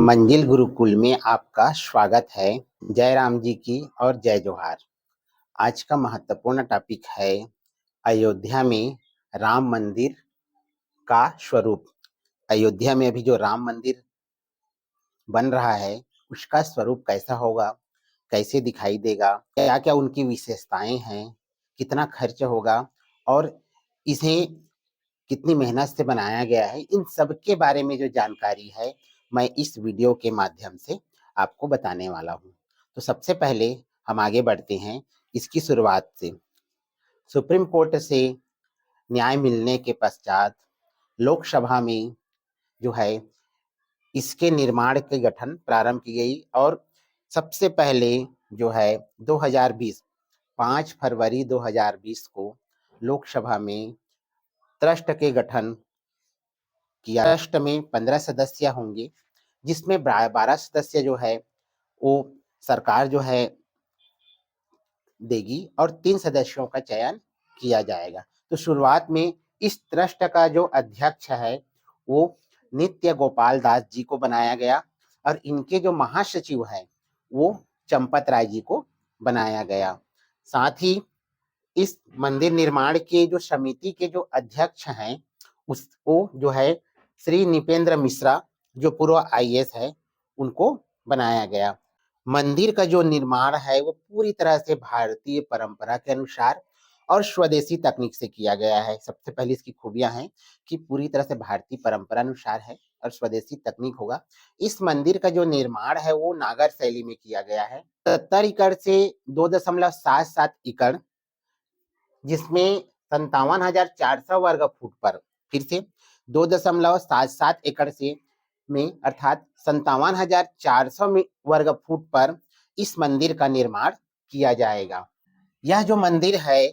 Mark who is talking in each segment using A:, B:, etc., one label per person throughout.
A: मंजिल गुरुकुल में आपका स्वागत है। जय राम जी की और जय जोहार। आज का महत्वपूर्ण टॉपिक है अयोध्या में राम मंदिर का स्वरूप। अयोध्या में अभी जो राम मंदिर बन रहा है उसका स्वरूप कैसा होगा, कैसे दिखाई देगा, क्या क्या उनकी विशेषताएं हैं, कितना खर्च होगा और इसे कितनी मेहनत से बनाया गया है, इन सब के बारे में जो जानकारी है मैं इस वीडियो के माध्यम से आपको बताने वाला हूँ। तो सबसे पहले हम आगे बढ़ते हैं इसकी शुरुआत से। सुप्रीम कोर्ट से न्याय मिलने के पश्चात लोकसभा में जो है इसके निर्माण के गठन प्रारंभ की गई और सबसे पहले जो है 2020 5 फरवरी 2020 को लोकसभा में ट्रस्ट के गठन किया। ट्रस्ट में 15 सदस्य होंगे जिसमें 12 सदस्य जो है वो सरकार जो है देगी और 3 सदस्यों का चयन किया जाएगा। तो शुरुआत में इस ट्रस्ट का जो अध्यक्ष है वो नित्य गोपाल दास जी को बनाया गया और इनके जो महासचिव है वो चंपत राय जी को बनाया गया। साथ ही इस मंदिर निर्माण के जो समिति के जो अध्यक्ष हैं उसको जो है श्री निपेंद्र मिश्रा जो पूर्व आईएएस है उनको बनाया गया। मंदिर का जो निर्माण है वो पूरी तरह से भारतीय परंपरा के अनुसार और स्वदेशी तकनीक से किया गया है। सबसे पहले इसकी खूबियां हैं कि पूरी तरह से भारतीय परंपरा अनुसार है और स्वदेशी तकनीक होगा। इस मंदिर का जो निर्माण है वो नागर शैली में किया गया है। 70 एकड़ से 2.77 एकड़, जिसमें 57,400 वर्ग फुट पर, फिर से 2.77 एकड़ से में अर्थात 57,400 वर्ग फुट पर इस मंदिर का निर्माण किया जाएगा। यह जो मंदिर है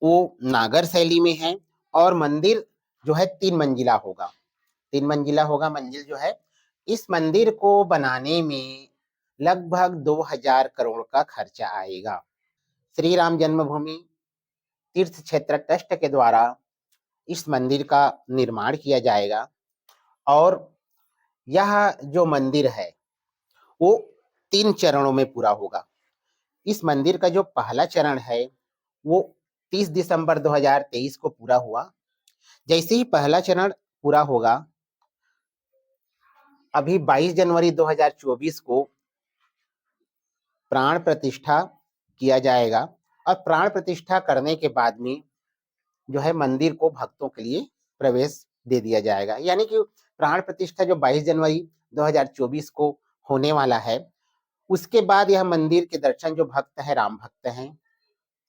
A: वो नागर शैली में है और मंदिर जो है 3 मंजिला होगा। 3 मंजिला होगा मंजिल जो है। इस मंदिर को बनाने में लगभग 2000 करोड़ का खर्चा आएगा। श्री राम जन्मभूमि तीर्थ क्षेत्र ट्रस्ट के द्वारा इस मंदिर का निर्माण किया जाएगा और यह जो मंदिर है वो 3 चरणों में पूरा होगा। इस मंदिर का जो पहला चरण है वो 30 दिसंबर 2023 को पूरा हुआ। जैसे ही पहला चरण पूरा होगा, अभी 22 जनवरी 2024 को प्राण प्रतिष्ठा किया जाएगा और प्राण प्रतिष्ठा करने के बाद में जो है मंदिर को भक्तों के लिए प्रवेश दे दिया जाएगा। यानी कि प्राण प्रतिष्ठा जो 22 जनवरी 2024 को होने वाला है, उसके बाद यह मंदिर के दर्शन जो भक्त है, राम भक्त हैं,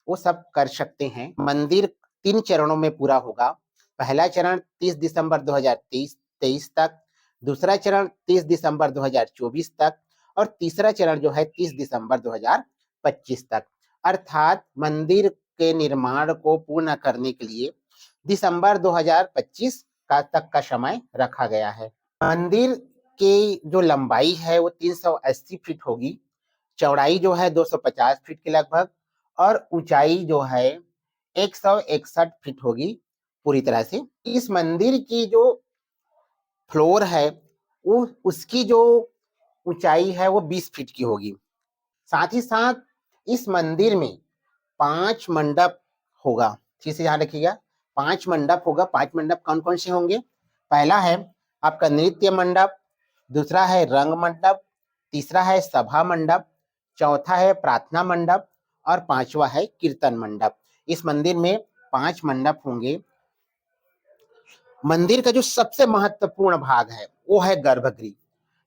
A: वो सब कर सकते हैं। मंदिर 3 चरणों में पूरा होगा। पहला चरण 30 दिसंबर 2023 तक, दूसरा चरण 30 दिसंबर 2024 तक और तीसरा चरण जो है 30 दिसंबर 2025 तक। अर्थात मंदिर के निर्माण को पूर्ण करने के लिए दिसंबर 2025 तक का समय रखा गया है। मंदिर की जो लंबाई है वो 380 फीट होगी, चौड़ाई जो है 250 फीट के लगभग और ऊंचाई जो है 161 फीट होगी पूरी तरह से। इस मंदिर की जो फ्लोर है वो उसकी जो ऊंचाई है वो 20 फीट की होगी। साथ ही साथ इस मंदिर में 5 मंडप होगा। ठीक से ध्यान रखिएगा, 5 मंडप होगा। 5 मंडप कौन कौन से होंगे? पहला है आपका नृत्य मंडप, दूसरा है रंग मंडप, तीसरा है सभा मंडप, चौथा है प्रार्थना मंडप और पांचवा है कीर्तन मंडप। इस मंदिर में 5 मंडप होंगे। मंदिर का जो सबसे महत्वपूर्ण भाग है वो है गर्भगृह।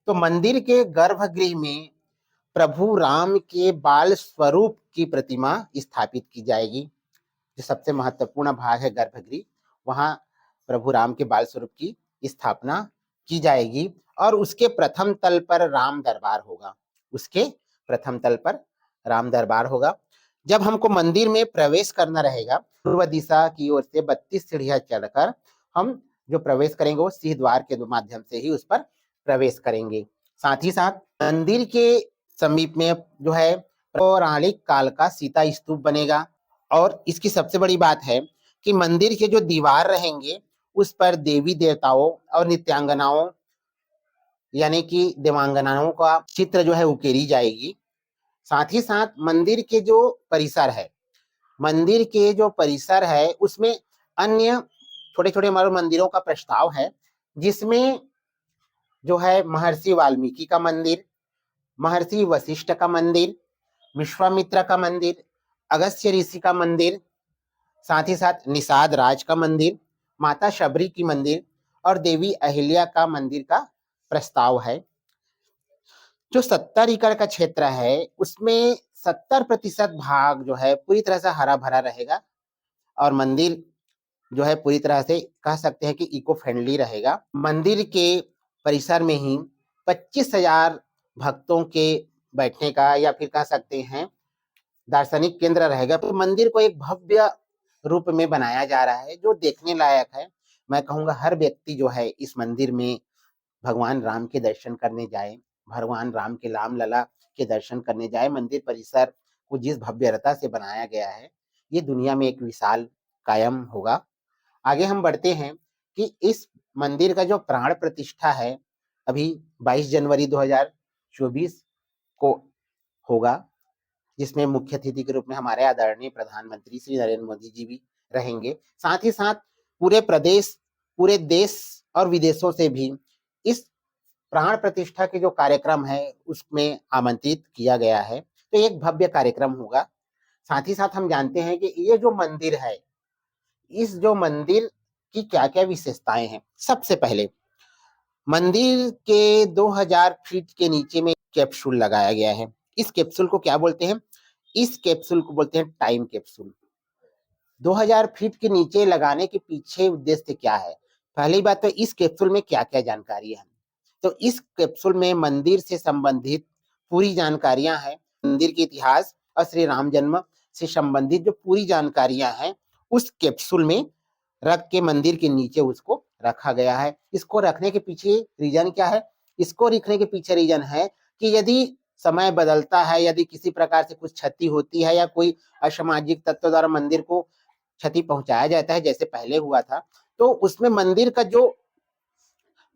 A: तो मंदिर के गर्भगृह में प्रभु राम के बाल स्वरूप की प्रतिमा स्थापित की जाएगी। जो सबसे महत्वपूर्ण भाग है गर्भगृह, वहां प्रभु राम के बाल स्वरूप की स्थापना की जाएगी और उसके प्रथम तल पर राम दरबार होगा। उसके प्रथम तल पर राम दरबार होगा। जब हमको मंदिर में प्रवेश करना रहेगा, पूर्व दिशा की ओर से 32 सीढ़ियां चढ़कर हम जो प्रवेश करेंगे वो सिंह द्वार के माध्यम से ही उस पर प्रवेश करेंगे। साथ ही साथ मंदिर के समीप में जो है पौराणिक काल का सीता स्तूप बनेगा और इसकी सबसे बड़ी बात है कि मंदिर के जो दीवार रहेंगे उस पर देवी देवताओं और नित्यांगनाओं यानी कि देवांगनाओं का चित्र जो है उकेरी जाएगी। साथ ही साथ मंदिर के जो परिसर है, मंदिर के जो परिसर है उसमें अन्य छोटे छोटे हमारे मंदिरों का प्रस्ताव है, जिसमें जो है महर्षि वाल्मीकि का मंदिर, महर्षि वशिष्ठ का मंदिर, विश्वामित्र का मंदिर, अगस्त्य ऋषि का मंदिर, साथ ही साथ निषाद राज का मंदिर, माता शबरी की मंदिर और देवी अहिल्या का मंदिर का प्रस्ताव है। जो 70 एकड़ का क्षेत्र है उसमें 70% भाग जो है पूरी तरह से हरा भरा रहेगा और मंदिर जो है पूरी तरह से कह सकते हैं कि इको फ्रेंडली रहेगा। मंदिर के परिसर में ही 25,000 भक्तों के बैठने का या फिर कह सकते हैं दार्शनिक केंद्र रहेगा। तो मंदिर को एक भव्य रूप में बनाया जा रहा है जो देखने लायक है। मैं कहूँगा हर व्यक्ति जो है इस मंदिर में भगवान राम के दर्शन करने जाए, भगवान राम के राम लला के दर्शन करने जाए। मंदिर परिसर को जिस भव्यता से बनाया गया है ये दुनिया में एक विशाल कायम होगा। आगे हम बढ़ते हैं कि इस मंदिर का जो प्राण प्रतिष्ठा है अभी 22 जनवरी 2024 को होगा, जिसमें मुख्य अतिथि के रूप में हमारे आदरणीय प्रधानमंत्री श्री नरेंद्र मोदी जी भी रहेंगे। साथ ही साथ पूरे प्रदेश, पूरे देश और विदेशों से भी इस प्राण प्रतिष्ठा के जो कार्यक्रम है उसमें आमंत्रित किया गया है। तो एक भव्य कार्यक्रम होगा। साथ ही साथ हम जानते हैं कि ये जो मंदिर है, इस जो मंदिर की क्या क्या विशेषताएं हैं। सबसे पहले मंदिर के 2000 फीट के नीचे में कैप्सूल लगाया गया है। इस कैप्सूल को क्या बोलते हैं? इस कैप्सूल को बोलते हैं टाइम कैप्सूल। 2000 फीट के नीचे लगाने के पीछे उद्देश्य क्या है? पहली बात तो इस कैप्सूल में क्या क्या जानकारी है। तो इस कैप्सूल में मंदिर से संबंधित पूरी जानकारियां हैं, मंदिर के इतिहास और श्री राम जन्म से संबंधित जो पूरी जानकारियां हैं उस कैप्सूल में रख के मंदिर के नीचे उसको रखा गया है। इसको रखने के पीछे रीजन क्या है? इसको रखने के पीछे रीजन है कि यदि समय बदलता है, यदि किसी प्रकार से कुछ क्षति होती है या कोई असामाजिक तत्व द्वारा मंदिर को क्षति पहुंचाया जाता है जैसे पहले हुआ था, तो उसमें मंदिर का जो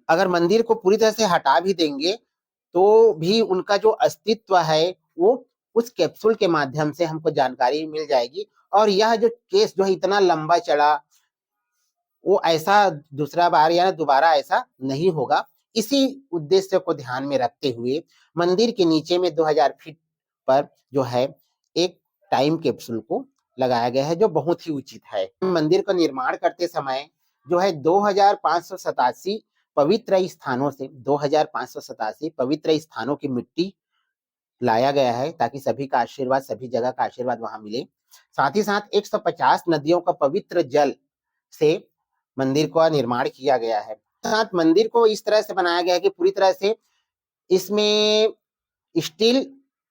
A: अगर मंदिर को पूरी तरह से हटा भी देंगे तो भी उनका जो अस्तित्व है वो उस कैप्सूल के माध्यम से हमको जानकारी मिल जाएगी। और यह जो केस जो है इतना लंबा चला वो ऐसा दूसरा बार या दोबारा ऐसा नहीं होगा। इसी उद्देश्य को ध्यान में रखते हुए मंदिर के नीचे में 2000 फीट पर जो है एक टाइम कैप्सूल को लगाया गया है जो बहुत ही उचित है। मंदिर का निर्माण करते समय जो है 2587 पवित्र स्थानों से 2587 पवित्र स्थानों की मिट्टी लाया गया है ताकि सभी का आशीर्वाद, सभी जगह का आशीर्वाद वहां मिले। साथ ही साथ 150 नदियों का पवित्र जल से मंदिर का निर्माण किया गया है। साथ मंदिर को इस तरह से बनाया गया है कि पूरी तरह से इसमें स्टील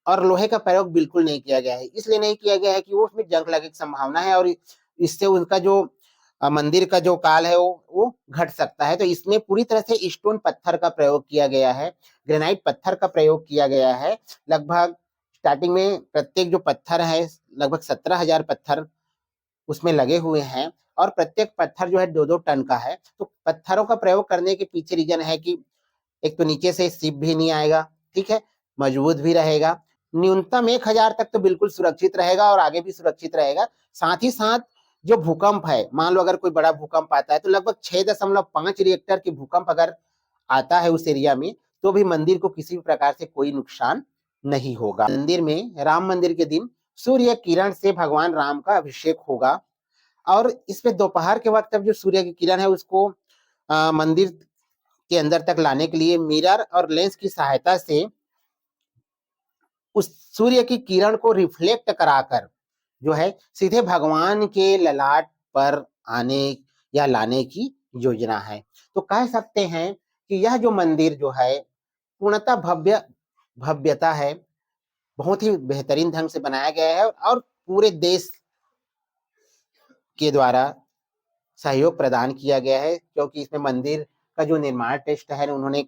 A: और लोहे का प्रयोग बिल्कुल नहीं किया गया है। इसलिए नहीं किया गया है कि वो उसमें जंग लगने की संभावना है और इससे उनका जो मंदिर का जो काल है वो घट सकता है। तो इसमें पूरी तरह से स्टोन पत्थर का प्रयोग किया गया है, ग्रेनाइट पत्थर का प्रयोग किया गया है। लगभग स्टार्टिंग में प्रत्येक जो पत्थर है लगभग 17,000 पत्थर उसमें लगे हुए हैं और प्रत्येक पत्थर जो है 2-2 टन का है। तो पत्थरों का प्रयोग करने के पीछे रीजन है कि एक तो नीचे से सिप भी नहीं आएगा, ठीक है, मजबूत भी रहेगा, न्यूनतम 1000 तक तो बिल्कुल सुरक्षित रहेगा और आगे भी सुरक्षित रहेगा। साथ ही साथ जो भूकंप है, मान लो अगर कोई बड़ा भूकंप आता है तो लगभग 6.5 रिएक्टर की भूकंप अगर आता है उस एरिया में तो भी मंदिर को किसी भी प्रकार से कोई नुकसान नहीं होगा। मंदिर में राम मंदिर के दिन सूर्य किरण से भगवान राम का अभिषेक होगा और इसमें दोपहर के वक्त अब जो सूर्य की किरण है उसको मंदिर के अंदर तक लाने के लिए मिरर और लेंस की सहायता से उस सूर्य की किरण को रिफ्लेक्ट कराकर जो है सीधे भगवान के ललाट पर आने या लाने की योजना है। तो कह सकते हैं कि यह जो मंदिर जो है पूर्णतः भव्यता है, बहुत ही बेहतरीन ढंग से बनाया गया है और पूरे देश के द्वारा सहयोग प्रदान किया गया है। क्योंकि इसमें मंदिर का जो निर्माण टेस्ट है उन्होंने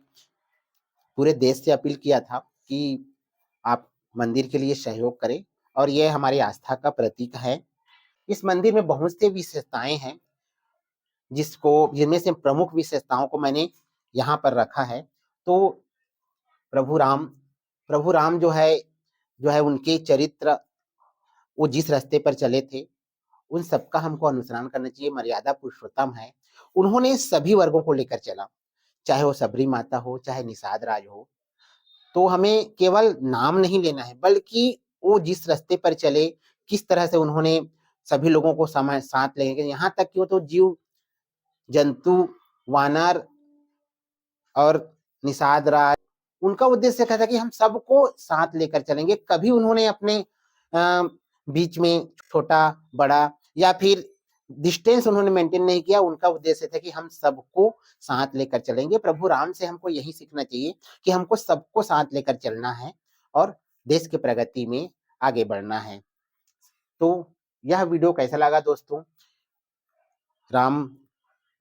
A: पूरे देश से अपील किया था कि आप मंदिर के लिए सहयोग करें और यह हमारी आस्था का प्रतीक है। इस मंदिर में बहुत सी विशेषताएं हैं जिनमें से प्रमुख विशेषताओं को मैंने यहाँ पर रखा है। तो प्रभु राम जो है उनके चरित्र, वो जिस रास्ते पर चले थे उन सबका हमको अनुसरण करना चाहिए। मर्यादा पुरुषोत्तम है, उन्होंने सभी वर्गों को लेकर चला, चाहे वो सबरी माता हो, चाहे निषाद राज हो। तो हमें केवल नाम नहीं लेना है, बल्कि वो जिस रास्ते पर चले, किस तरह से उन्होंने सभी लोगों को साथ लेंगे, यहाँ तक कि वो तो जीव जंतु, वानर और निषाद राज, उनका उद्देश्य क्या था कि हम सबको साथ लेकर चलेंगे। कभी उन्होंने अपने बीच में छोटा बड़ा या फिर डिस्टेंस उन्होंने मेंटेन नहीं किया। उनका उद्देश्य था कि हम सबको साथ लेकर चलेंगे। प्रभु राम से हमको यही सीखना चाहिए कि हमको सबको साथ लेकर चलना है और देश की प्रगति में आगे बढ़ना है। तो यह वीडियो कैसा लगा दोस्तों, राम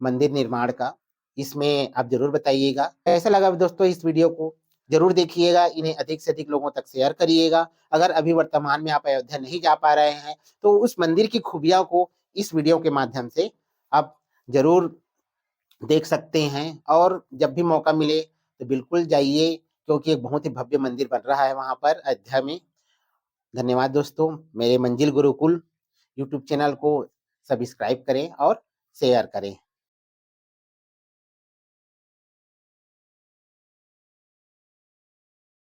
A: मंदिर निर्माण का, इसमें आप जरूर बताइएगा। कैसा लगा दोस्तों इस वीडियो को, जरूर देखिएगा, इन्हें अधिक से अधिक लोगों तक शेयर करिएगा। अगर अभी वर्तमान में आप अयोध्या नहीं जा पा रहे हैं तो उस मंदिर की खूबियों को इस वीडियो के माध्यम से आप जरूर देख सकते हैं, और जब भी मौका मिले तो बिल्कुल जाइए, क्योंकि एक बहुत ही भव्य मंदिर बन रहा है वहां पर अयोध्या में। धन्यवाद दोस्तों। मेरे मंजिल गुरुकुल यूट्यूब चैनल को सब्सक्राइब करें और शेयर करें।